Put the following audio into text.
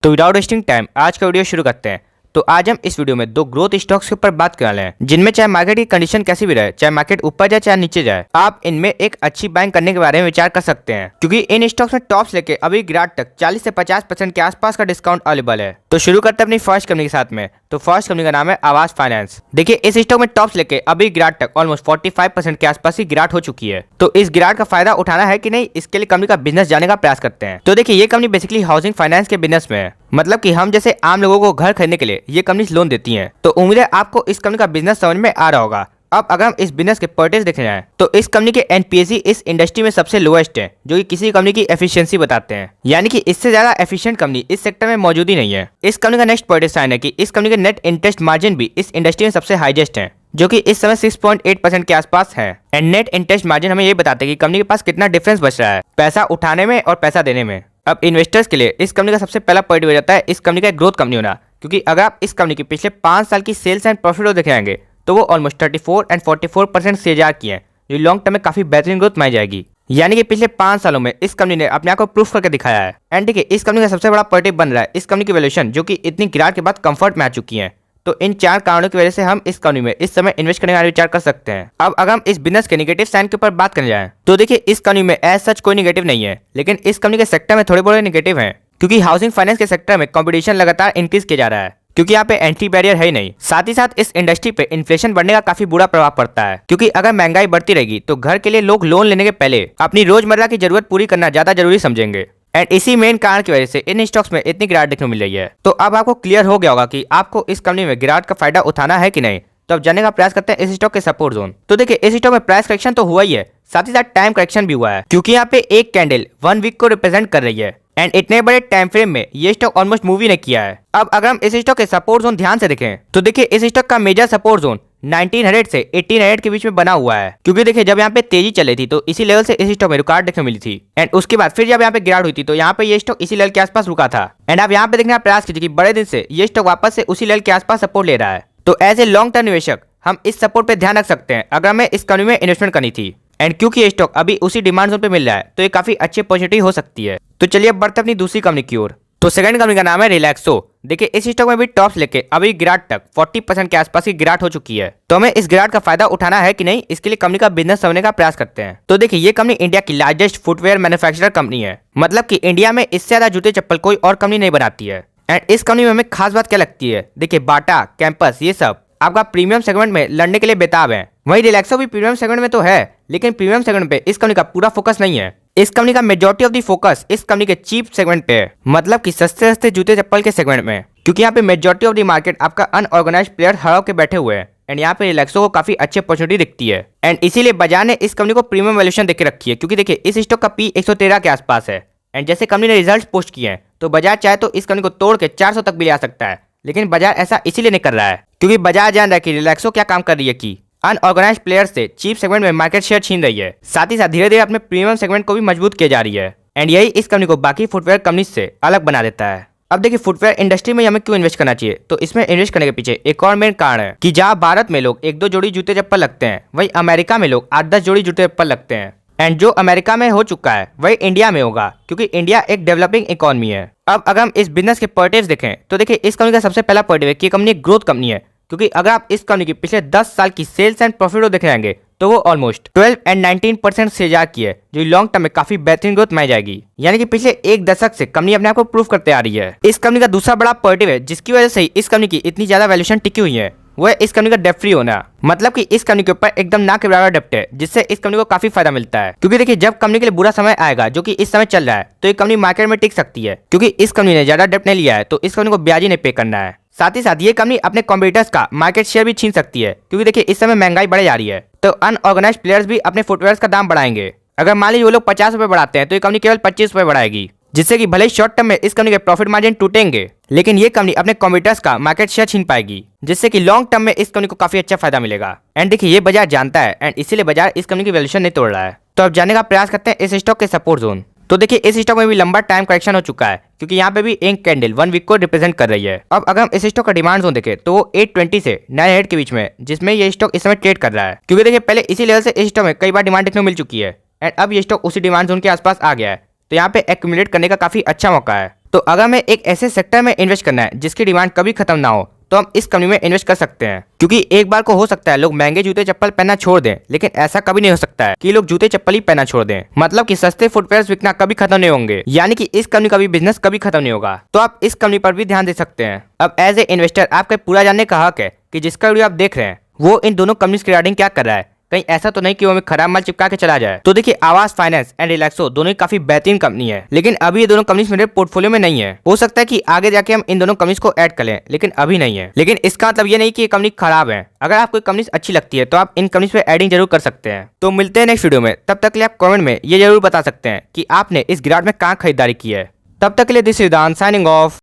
तो without wasting time आज का वीडियो शुरू करते हैं। तो आज हम इस वीडियो में दो ग्रोथ स्टॉक्स के ऊपर बात करने वाले हैं, जिनमें चाहे मार्केट की कंडीशन कैसी भी रहे, चाहे मार्केट ऊपर जाए चाहे नीचे जाए, आप इनमें एक अच्छी बाइंग करने के बारे में विचार कर सकते हैं, क्योंकि इन स्टॉक्स में टॉप्स लेके अभी गिराट तक 40 से 50% के आसपास का डिस्काउंट अवेलेबल है। तो शुरू करते हैं अपनी फर्स्ट कंपनी के साथ में। तो फर्स्ट कंपनी का नाम है आवास फाइनेंस। देखिए, इस स्टॉक में टॉप्स लेके अभी गिराट तक ऑलमोस्ट 45% के आसपास ही गिराट हो चुकी है। तो इस गिराट का फायदा उठाना है कि नहीं, इसके लिए कंपनी का बिजनेस जाने का प्रयास करते हैं। तो देखिए, ये कंपनी बेसिकली हाउसिंग फाइनेंस के बिजनेस में है, मतलब कि हम जैसे आम लोगों को घर खरीदने के लिए ये कंपनी लोन देती हैं। तो उम्मीद है आपको इस कंपनी का बिजनेस समझ में आ रहा होगा। अब अगर हम इस बिजनेस के परसेंटेज देखने जाएं, तो इस कंपनी के एनपीएसी इस इंडस्ट्री में सबसे लोएस्ट है, जो कि किसी कंपनी की एफिशिएंसी बताते हैं। यानी कि इससे ज्यादा एफिशिएंट कंपनी इस सेक्टर में मौजूद ही नहीं है। इस कंपनी का नेक्स्ट परसेंटेज साइन है कि इस कंपनी के नेट इंटरेस्ट मार्जिन भी इस इंडस्ट्री में सबसे हाईएस्ट है, जो कि इस समय 6.8% के आसपास है। एंड नेट इंटरेस्ट मार्जिन हमें ये बताते हैं कि कंपनी के पास कितना डिफरेंस बच रहा है पैसा उठाने में और पैसा देने में। अब इन्वेस्टर्स के लिए इस कंपनी का सबसे पहला पॉइंट हो जाता है इस कंपनी का एक ग्रोथ कंपनी होना, क्योंकि अगर आप इस कंपनी के पिछले 5 साल की सेल्स एंड प्रॉफिट को देखे जाएंगे तो वो ऑलमोस्ट 34 एंड 44% CAGR की है, जो लॉन्ग टर्म में काफी बेहतरीन ग्रोथ मानी जाएगी। यानी कि पिछले 5 सालों में इस कंपनी ने अपने आप को प्रूफ करके दिखाया है। एंड देखिए, इस कंपनी का सबसे बड़ा पॉजिटिव बन रहा है इस कंपनी की वैल्यूएशन, जो कि इतनी गिरावट के बाद कंफर्ट में आ चुकी है। तो इन 4 कारणों की वजह से हम इस कंपनी में इस समय इन्वेस्ट करने का विचार कर सकते हैं। अब अगर हम इस बिजनेस के नेगेटिव साइन के ऊपर बात करने जाएं, तो देखिए, इस कंपनी में एज सच कोई नेगेटिव नहीं है, लेकिन इस कंपनी के सेक्टर में थोड़े बड़े नेगेटिव हैं, क्योंकि हाउसिंग फाइनेंस के सेक्टर में कंपटीशन लगातार इंक्रीज किया जा रहा है, क्योंकि यहाँ पे एंट्री बैरियर है ही नहीं। साथ ही साथ इस इंडस्ट्री पे इन्फ्लेशन बढ़ने का काफी बुरा प्रभाव पड़ता है, क्योंकि अगर महंगाई बढ़ती रहेगी तो घर के लिए लोग लोन लेने के पहले अपनी रोजमर्रा की जरूरत पूरी करना ज्यादा जरूरी समझेंगे। एंड इसी मेन कारण की वजह से इन स्टॉक्स में इतनी गिरावट देखने को मिल रही है। तो अब आपको क्लियर हो गया होगा कि आपको इस कंपनी में गिरावट का फायदा उठाना है कि नहीं। तो अब जानने का प्रयास करते हैं इस स्टॉक के सपोर्ट जोन। तो देखिए, इस स्टॉक में प्राइस करेक्शन तो हुआ ही है, साथ ही साथ टाइम करेक्शन भी हुआ है, क्योंकि यहाँ पे एक कैंडल 1 वीक को रिप्रेजेंट कर रही है। एंड इतने बड़े टाइम फ्रेम में ये स्टॉक ऑलमोस्ट मूवी ने किया है। अब अगर हम इस स्टॉक के सपोर्ट जोन ध्यान से देखें, तो देखिए, इस स्टॉक का मेजर सपोर्ट जोन 1900 से 1800 के बीच में बना हुआ है, क्योंकि देखिए, जब यहाँ पे तेजी चली थी तो इसी लेवल से इस स्टॉक में रुकावट देखने मिली थी। एंड उसके बाद फिर जब यहाँ पे गिरावट हुई थी तो यहाँ पे ये स्टॉक इसी लेवल के आसपास रुका था। एंड आप यहाँ पे देखने का प्रयास कीजिए कि बड़े दिन से ये स्टॉक वापस से उसी लेवल के आसपास सपोर्ट ले रहा है। तो एज ए लॉन्ग टर्म निवेशक हम इस सपोर्ट पे ध्यान रख सकते हैं अगर हमें इस कंपनी में इन्वेस्टमेंट करनी थी। एंड क्योंकि ये स्टॉक अभी उसी डिमांड जोन पे मिल रहा है, तो ये काफी अच्छी अपॉर्चुनिटी हो सकती है। तो चलिए अब बढ़ते अपनी दूसरी कंपनी की ओर। तो सेकंड कंपनी का नाम है रिलैक्सो। देखिए, इस स्टॉक में भी टॉप्स लेके अभी गिराट तक 40% के आसपास की गिराट हो चुकी है। तो हमें इस गिराट का फायदा उठाना है कि नहीं, इसके लिए कंपनी का बिजनेस समझने का प्रयास करते हैं। तो देखिए, ये कंपनी इंडिया की लार्जेस्ट फुटवेयर मैन्युफैक्चरर कंपनी है, मतलब कि इंडिया में इससे ज्यादा जूते चप्पल कोई और कंपनी नहीं बनाती है। एंड इस कंपनी में हमें खास बात क्या लगती है, देखिए, बाटा, कैंपस, ये सब आपका प्रीमियम सेगमेंट में लड़ने के लिए बेताब है। वहीं रिलैक्सो भी प्रीमियम सेगमेंट में तो है, लेकिन प्रीमियम सेगमेंट पे इस कंपनी का पूरा फोकस नहीं है। इस कंपनी का मेजॉरिटी ऑफ दी फोकस इस कंपनी के चीप सेगमेंट पे है, मतलब कि सस्ते सस्ते जूते चप्पल के सेगमेंट में, क्योंकि यहाँ पे मेजॉरिटी ऑफ दी मार्केट आपका अनऑर्गेनाइज प्लेयर हड़ाव के बैठे हुए हैं। एंड यहाँ पे रिलैक्सो को काफी अच्छी अपॉर्चुनिटी दिखती है। एंड इसीलिए बाजार ने इस कंपनी को प्रीमियम वैल्यूएशन देके रखी है, क्योंकि देखिए, इस स्टॉक का P 113 के आसपास है। एंड जैसे कंपनी ने रिजल्ट पोस्ट किए हैं, तो बाजार चाहे तो इस कंपनी को तोड़ के 400 तक भी ले आ सकता है, लेकिन बाजार ऐसा इसीलिए नहीं कर रहा है क्योंकि बाजार जान रहा है कि रिलैक्सो क्या काम कर रही है कि अनऑर्गेनाइज प्लेयर्स से चीप सेगमेंट में मार्केट शेयर छीन रही है, साथ ही साथ धीरे धीरे अपने प्रीमियम सेगमेंट को भी मजबूत किए जा रही है। एंड यही इस कंपनी को बाकी फुटवेयर कंपनी से अलग बना देता है। अब देखिए, फुटवेयर इंडस्ट्री में हमें क्यों इन्वेस्ट करना चाहिए, तो इसमें इन्वेस्ट करने के पीछे एक और मेन कारण है कि जहाँ भारत में लोग 1-2 जोड़ी जूते चप्पल लगते हैं, वही अमेरिका में लोग 8-10 जोड़ी जूते चप्पल लगते हैं। एंड जो अमेरिका में हो चुका है वही इंडिया में होगा, क्योंकि इंडिया एक डेवलपिंग इकोनॉमी है। अब अगर हम इस बिजनेस के पॉजिटिव्स देखें, तो देखिए, इस कंपनी का सबसे पहला पॉजिटिव है कि कंपनी ग्रोथ कंपनी है, क्योंकि अगर आप इस कंपनी की पिछले 10 साल की सेल्स एंड प्रॉफिट को देख जाएंगे तो वो ऑलमोस्ट 12 एंड 19% CAGR की है, जो लॉन्ग टर्म में काफी बेहतरीन ग्रोथ मानी जाएगी। यानी कि पिछले 1 दशक से कंपनी अपने आप को प्रूव करते आ रही है। इस कंपनी का दूसरा बड़ा पॉजिटिव है, जिसकी वजह से इस कंपनी की इतनी ज्यादा वैल्यूएशन टिकी हुई है, वो है इस कंपनी का डेब्ट फ्री होना। मतलब कि इस कंपनी के ऊपर एकदम ना के बराबर डेब्ट है, जिससे इस कंपनी को काफी फायदा मिलता है। क्योंकि देखिए, जब कंपनी के लिए बुरा समय आएगा, जो कि इस समय चल रहा है, तो ये कंपनी मार्केट में टिक सकती है, क्योंकि इस कंपनी ने ज्यादा डेब्ट नहीं लिया है, तो इस कंपनी को ब्याज ही नहीं पे करना है। साथ ही साथ ये कंपनी अपने कॉम्पिटिटर्स का मार्केट शेयर भी छीन सकती है, क्योंकि देखिए, इस समय महंगाई बढ़ जा रही है, तो अनऑर्गेनाइज प्लेयर्स भी अपने फुटवेयर का दाम बढ़ाएंगे। अगर मान लीजिए वो लोग 50 रुपए बढ़ाते हैं, तो ये कंपनी केवल 25 रुपए बढ़ाएगी, जिससे कि भले ही शॉर्ट टर्म में इस कंपनी के प्रॉफिट मार्जिन टूटेंगे, लेकिन ये कंपनी अपने कॉम्पिटिटर्स का मार्केट शेयर छीन पाएगी, जिससे कि लॉन्ग टर्म में इस कंपनी को काफी अच्छा फायदा मिलेगा। एंड देखिए, ये बाजार जानता है, एंड इसीलिए बाजार इस कंपनी की वैल्यूएशन नहीं तोड़ रहा है। तो अब जानने का प्रयास करते हैं इस स्टॉक के सपोर्ट जोन। तो देखिए, इस स्टॉक में भी लंबा टाइम करेक्शन हो चुका है, क्योंकि यहाँ पे भी एक कैंडल 1 वीक को रिप्रेजेंट कर रही है। अब अगर हम इस स्टॉक का डिमांड जोन देखें, तो वो 820 से 900 के बीच में, जिसमें ये स्टॉक इस समय ट्रेड कर रहा है। क्योंकि देखिए, पहले इसी लेवल से इस स्टॉक में कई बार डिमांड देखने को मिल चुकी है, एंड अब ये स्टॉक उसी डिमांड जोन के आसपास आ गया है, तो यहाँ पे एक्यूमुलेट करने का काफी अच्छा मौका है। तो अगर हमें एक ऐसे सेक्टर में इन्वेस्ट करना है जिसकी डिमांड कभी खत्म ना हो तो हम इस कंपनी में इन्वेस्ट कर सकते हैं, क्योंकि एक बार को हो सकता है लोग महंगे जूते चप्पल पहनना छोड़ दें, लेकिन ऐसा कभी नहीं हो सकता है कि लोग जूते चप्पल ही पहनना छोड़ दें। मतलब कि सस्ते फुटवेयर बिकना कभी खत्म नहीं होंगे, यानी कि इस कंपनी का भी बिजनेस कभी खत्म नहीं होगा। तो आप इस कंपनी पर भी ध्यान दे सकते हैं। अब एज ए इन्वेस्टर आपका पूरा जानने का हक है कि जिसका वीडियो आप देख रहे हैं वो इन दोनों कंपनीज के रिगार्डिंग क्या कर रहा है। कहीं ऐसा तो नहीं कि वो हमें खराब माल चिपका के चला जाए। तो देखिए, आवास फाइनेंस एंड रिलैक्सो दोनों ही काफी बेहतरीन कंपनी है, लेकिन अभी ये दोनों कंपनीज मेरे पोर्टफोलियो में नहीं है। हो सकता है कि आगे जाके हम इन दोनों कंपनीज को ऐड कर लें, लेकिन अभी नहीं है। लेकिन इसका मतलब ये नहीं कि ये कंपनी खराब है। अगर आपको कंपनीज अच्छी लगती है तो आप इन कंपनीज पे एडिंग जरूर कर सकते हैं। तो मिलते हैं नेक्स्ट वीडियो में, तब तक के लिए आप कमेंट में ये जरूर बता सकते हैं कि आपने इस गिरावट में कहाँ खरीदारी की है। तब तक के लिए दिस इज दान साइनिंग ऑफ।